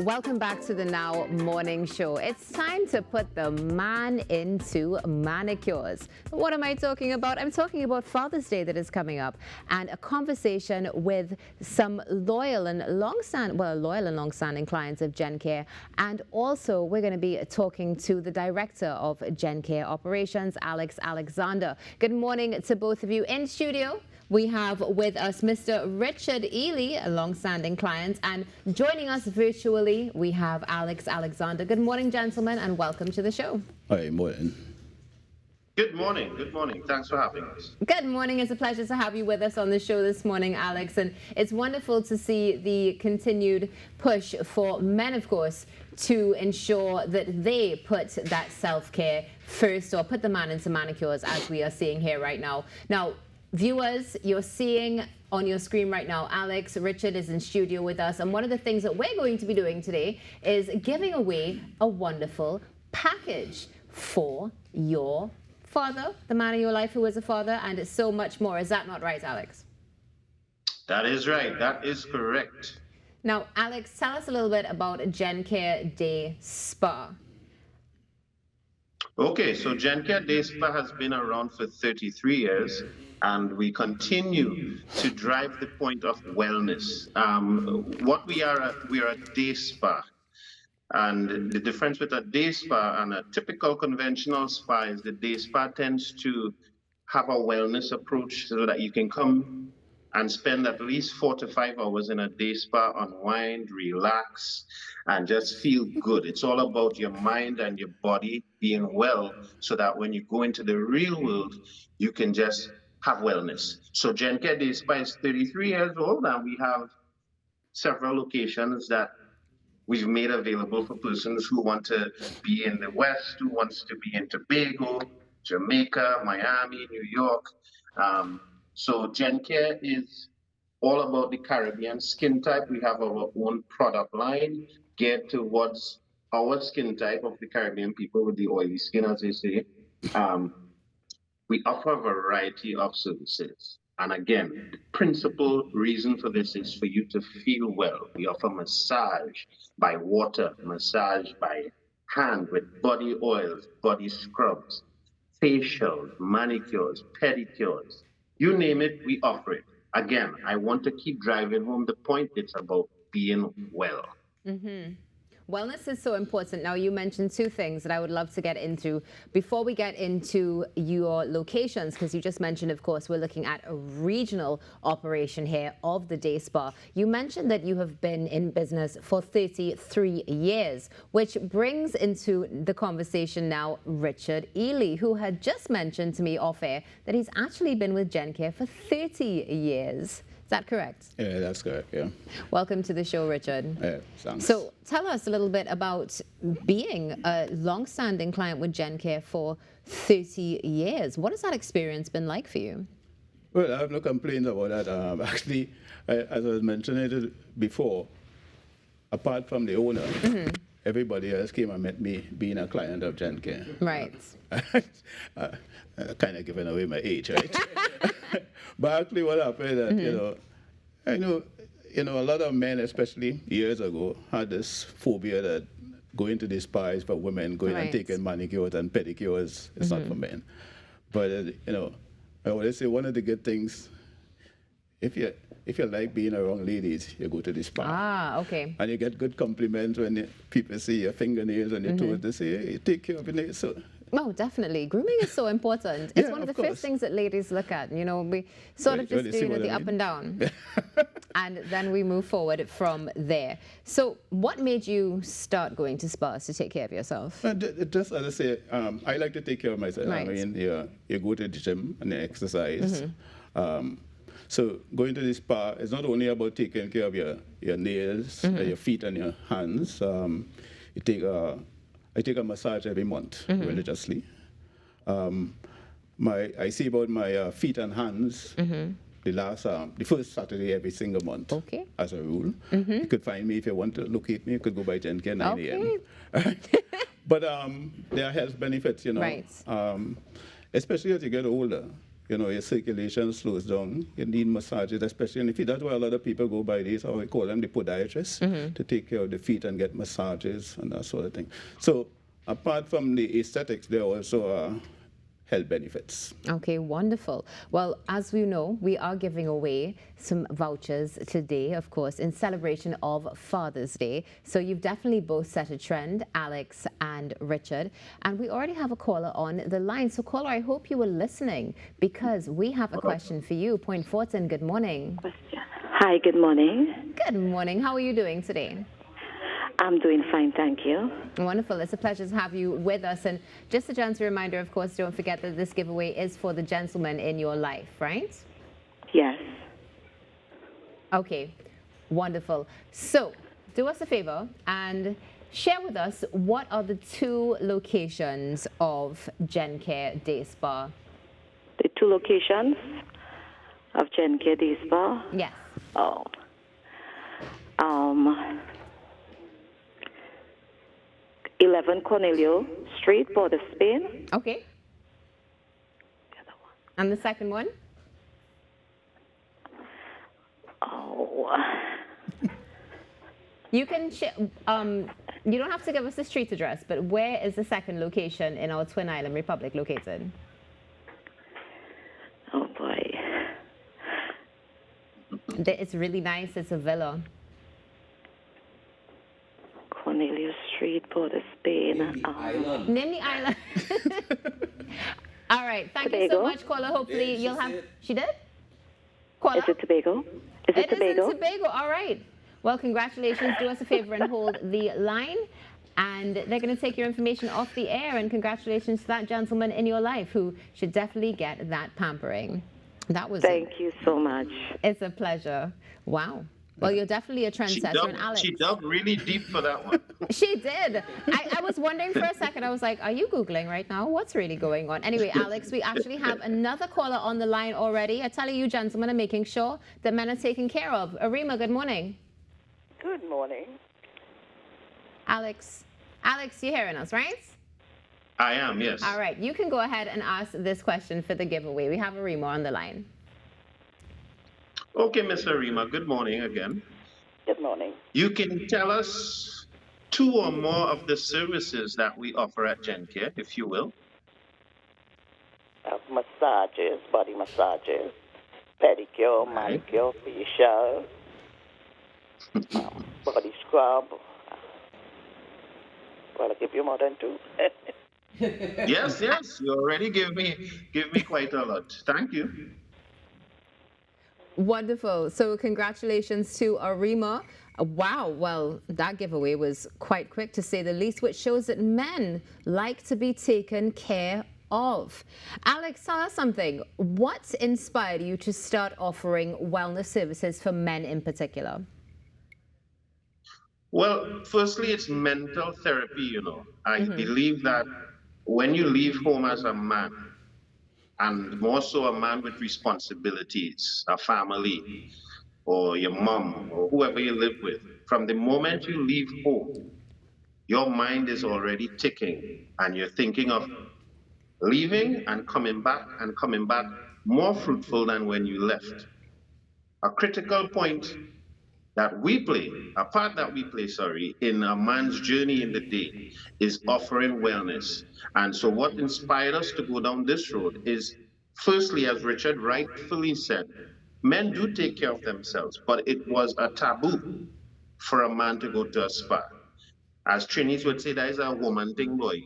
Welcome back to the Now Morning Show. It's time to put the man into manicures. What am I talking about? I'm talking about Father's Day that is coming up and a conversation with some loyal and long-standing clients of Jencare. And also we're going to be talking to the director of Jencare Operations, Alex Alexander. Good morning to both of you. In studio, we have with us Mr. Richard Ely, a long-standing client, and joining us virtually, we have Alex Alexander. Good morning, gentlemen, and welcome to the show. Hi, morning. Good morning. Good morning. Thanks for having us. Good morning. It's a pleasure to have you with us on the show this morning, Alex. And it's wonderful to see the continued push for men, of course, to ensure that they put that self-care first, or put the man into manicures, as we are seeing here right now. Now, viewers, you're seeing on your screen right now, Alex, Richard is in studio with us. And one of the things that we're going to be doing today is giving away a wonderful package for your father, the man in your life who is a father, and it's so much more. Is that not right, Alex? That is right. That is correct. Now, Alex, tell us a little bit about Jencare Day Spa. Okay, so Jencare Day Spa has been around for 33 years, and we continue to drive the point of wellness. What we are a day spa. And the difference with a day spa and a typical conventional spa is the day spa tends to have a wellness approach so that you can come and spend at least 4 to 5 hours in a day spa, unwind, relax, and just feel good. It's all about your mind and your body being well so that when you go into the real world, you can just have wellness. So Jencare Day Spa is 33 years old, and we have several locations that we've made available for persons who want to be in the West, who wants to be in Tobago, Jamaica, Miami, New York. So Jencare is all about the Caribbean skin type. We have our own product line geared towards our skin type of the Caribbean people with the oily skin, as they say. We offer a variety of services. And again, the principal reason for this is for you to feel well. We offer massage by water, massage by hand with body oils, body scrubs, facials, manicures, pedicures. You name it, we offer it. Again, I want to keep driving home the point. It's about being well. Mm-hmm. Wellness is so important. Now, you mentioned two things that I would love to get into before we get into your locations, because you just mentioned, of course, we're looking at a regional operation here of the day spa. You mentioned that you have been in business for 33 years, which brings into the conversation now Richard Ely, who had just mentioned to me off air that he's actually been with Jencare for 30 years. Is that correct? Yeah, that's correct, yeah. Welcome to the show, Richard. Thanks. So tell us a little bit about being a long-standing client with Jencare for 30 years. What has that experience been like for you? Well, I have no complaints about that. Actually, as I was mentioning it before, apart from the owner, everybody else came and met me being a client of Jencare. Right. Kind of giving away my age, right? But actually what happened that, I know, a lot of men, especially years ago, had this phobia that going to these spas for women, going and taking manicures and pedicures, it's not for men. But, I always say one of the good things, if you like being around ladies, you go to the spa. Ah, okay. And you get good compliments when people see your fingernails and your toes. They say, hey, take care of your nails. So, oh, definitely. Grooming is so important. It's one of the first things that ladies look at. We sort of just do the up and down. And then we move forward from there. So what made you start going to spas to take care of yourself? Just as I say, I like to take care of myself. Right. I mean, you go to the gym and you exercise. So going to the spa is not only about taking care of your nails, your feet and your hands. I take a massage every month religiously. I see about my feet and hands the first Saturday every single month, as a rule. You could find me if you want to locate me. You could go by Jencare 9 a.m. But there are health benefits, Right. Especially as you get older. your circulation slows down. You need massages, especially in the feet. That's why a lot of people go by these, how we call them, the podiatrists, to take care of the feet and get massages and that sort of thing. So apart from the aesthetics, there also are health benefits. Okay, wonderful. Well, as we know, we are giving away some vouchers today, of course, in celebration of Father's Day. So you've definitely both set a trend, Alex and Richard. And we already have a caller on the line. So caller, I hope you were listening because we have a question for you. Point Fortin, good morning. Hi, good morning. Good morning. How are you doing today? I'm doing fine, thank you. Wonderful. It's a pleasure to have you with us. And just a gentle reminder, of course, don't forget that this giveaway is for the gentleman in your life, right? Yes. Okay, wonderful. So do us a favor and share with us what are the 2 locations of Jencare Day Spa? The 2 locations of Jencare Day Spa? Yes. Oh. 11 Cornelio Street, Port of Spain. Okay. And the second one? Oh. You can you don't have to give us the street address, but where is the second location in our Twin Island Republic located? Oh, boy. It's really nice. It's a villa. Cornelio Street, Port of Spain. Name the island. All right. Thank you so much, caller. Hopefully you'll have... She did? Caller? Is it Tobago? Is it Tobago? It is in Tobago. All right. Well, congratulations. Do us a favor and hold the line. And they're going to take your information off the air. And congratulations to that gentleman in your life who should definitely get that pampering. That was... Thank you so much. It's a pleasure. Wow. Well, you're definitely a trendsetter, and Alex. She dug really deep for that one. She did. I was wondering for a second. I was like, are you Googling right now? What's really going on? Anyway, Alex, we actually have another caller on the line already. I tell you, gentlemen are making sure that men are taken care of. Arima, good morning. Good morning. Alex, you're hearing us, right? I am, yes. All right. You can go ahead and ask this question for the giveaway. We have Arima on the line. Okay, Miss Arima, good morning again. Good morning. You can tell us 2 or more of the services that we offer at Jencare, if you will. Massages, body massages, pedicure, manicure, facial, body scrub. Well, I give you more than 2. Yes, you already give me quite a lot. Thank you. Wonderful. So congratulations to Arima. Wow. Well, that giveaway was quite quick to say the least, which shows that men like to be taken care of. Alex, tell us something. What inspired you to start offering wellness services for men in particular? Well, firstly, it's mental therapy, I believe that when you leave home as a man, and more so a man with responsibilities, a family, or your mom, or whoever you live with, from the moment you leave home, your mind is already ticking, and you're thinking of leaving and coming back more fruitful than when you left. A critical point that we play, a part that we play, in a man's journey in the day is offering wellness. And so what inspired us to go down this road is, firstly, as Richard rightfully said, men do take care of themselves, but it was a taboo for a man to go to a spa. As Trinis would say, that is a woman thing, boy.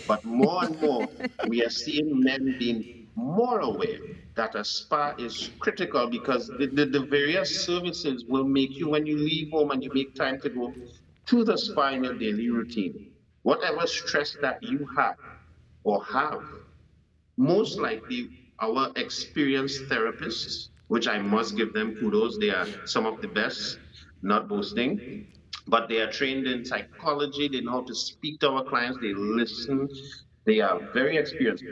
But more and more, we are seeing men being more aware that a spa is critical because the various services will make you, when you leave home and you make time to go to the spa in your daily routine, whatever stress that you have or have, most likely our experienced therapists, which I must give them kudos, they are some of the best, not boasting, but they are trained in psychology, they know how to speak to our clients, they listen, they are very experienced.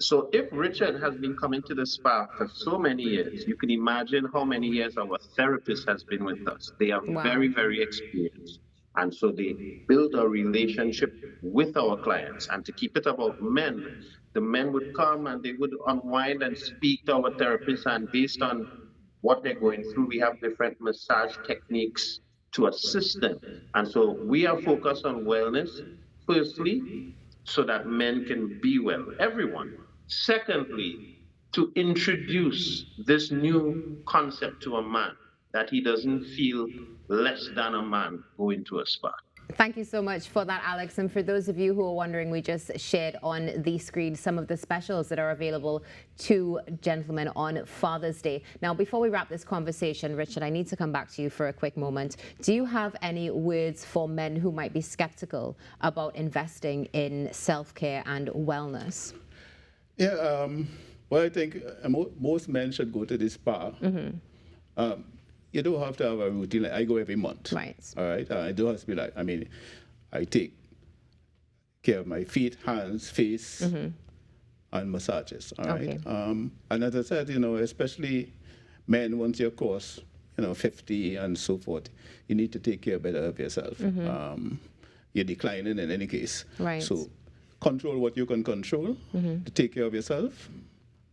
So if Richard has been coming to the spa for so many years, you can imagine how many years our therapist has been with us. They are very, very experienced. And so they build a relationship with our clients. And to keep it about men, the men would come and they would unwind and speak to our therapist, and based on what they're going through, we have different massage techniques to assist them. And so we are focused on wellness, firstly, so that men can be well, everyone. Secondly, to introduce this new concept to a man, that he doesn't feel less than a man going to a spa. Thank you so much for that, Alex. And for those of you who are wondering, we just shared on the screen some of the specials that are available to gentlemen on Father's Day. Now, before we wrap this conversation, Richard, I need to come back to you for a quick moment. Do you have any words for men who might be skeptical about investing in self-care and wellness? Yeah, well, I think most men should go to the spa. You don't have to have a routine. Like I go every month. Right. All right. I don't have to be like, I take care of my feet, hands, face, and massages. All right. Okay. And as I said, especially men, once you're cross, 50 and so forth, you need to take care better of yourself. You're declining in any case. Right. So control what you can control to take care of yourself.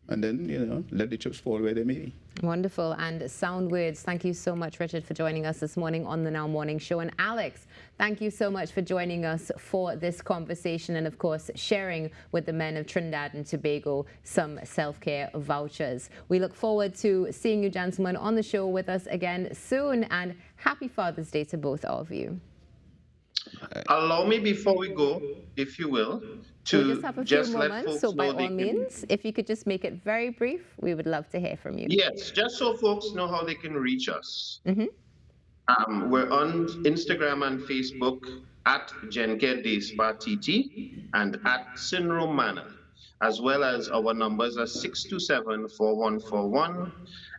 And then, let the chips fall where they may be. Wonderful and sound words. Thank you so much, Richard, for joining us this morning on the Now Morning Show. And Alex, thank you so much for joining us for this conversation and, of course, sharing with the men of Trinidad and Tobago some self-care vouchers. We look forward to seeing you gentlemen on the show with us again soon. And happy Father's Day to both of you. Allow me, before we go, if you will, to we just have a few let moments, folks so by know all they can. means, if you could just make it very brief, we would love to hear from you. Yes, just so folks know how they can reach us. We're on Instagram and Facebook at Jencare Day Spa TT and at Syndrome Manor, as well as our numbers are 627-4141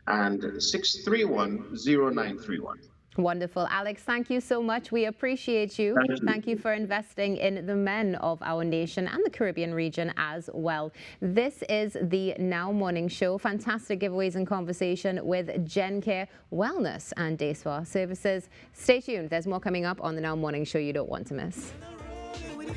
and 631-0931. Wonderful. Alex, thank you so much. We appreciate you. Thank you for investing in the men of our nation and the Caribbean region as well. This is the Now Morning Show. Fantastic giveaways and conversation with Jencare Wellness and Day Spa Services. Stay tuned. There's more coming up on the Now Morning Show you don't want to miss.